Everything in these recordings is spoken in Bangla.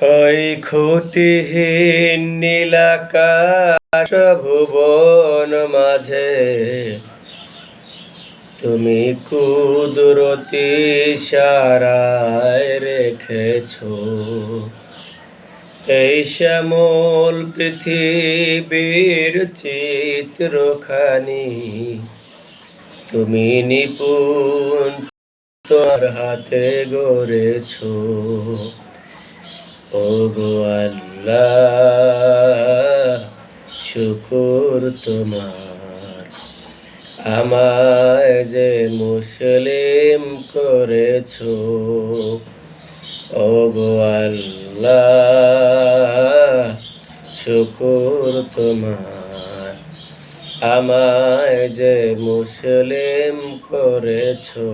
ওই খুঁটিহীন নীলাকাশ ভুবন মাঝে তুমি কুদরতি ইশারায় রেখেছো এই শ্যামল পৃথিবীর চিত্রখানি তুমি নিপুণ তোমার হাতে গড়েছো। ওগো আল্লাহ, শুকর তোমার, আমায় যে মুসলিম করেছো। ওগো আল্লাহ, শুকর তোমার, আমায় যে মুসলিম করেছো।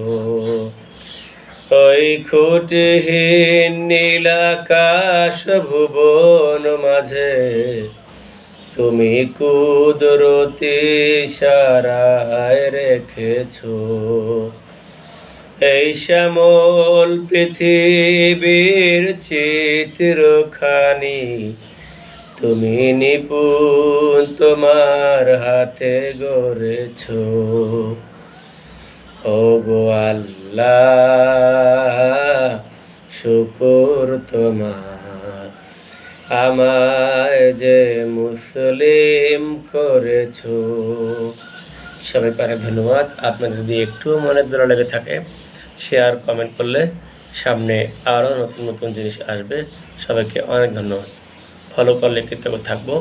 ওই খুঁটিহীন নীলাকাশ ভুবন মাঝে তুমি কুদরতি ইশারায় রেখেছো এই শ্যামল পৃথিবীর চিত্রখানি তুমি নিপুণ তোমার হাতে গড়েছো। ওগো আল্লাহ, শুকর তোমার, আমায় যে মুসলিম করেছো। সবাইকে অনেক ধন্যবাদ। আপনাদের যদি একটু মনে ভালো লেগে থাকে শেয়ার কমেন্ট করলে সামনে আরও নতুন নতুন জিনিস আসবে। সবাইকে অনেক ধন্যবাদ। ফলো করলে কৃতজ্ঞ থাকবো।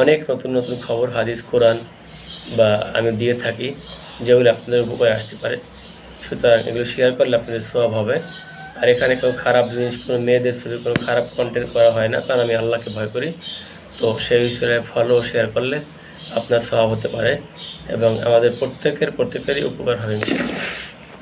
অনেক নতুন নতুন খবর হাদিস কোরআন বা আমি দিয়ে থাকি যেগুলো আপনাদের উপকারে আসতে পারে। সুতরাং এগুলো শেয়ার করলে আপনাদের সওয়াব হবে। আর এখানে কোনো খারাপ জিনিস, কোনো মেয়েদের ছবি, কোনো খারাপ কন্টেন্ট করা হয় না, কারণ আমি আল্লাহকে ভয় করি। তো সেই বিষয়ে ফলো শেয়ার করলে আপনার সওয়াব হতে পারে এবং আমাদের প্রত্যেকেরই উপকার হবে ইনশাআল্লাহ।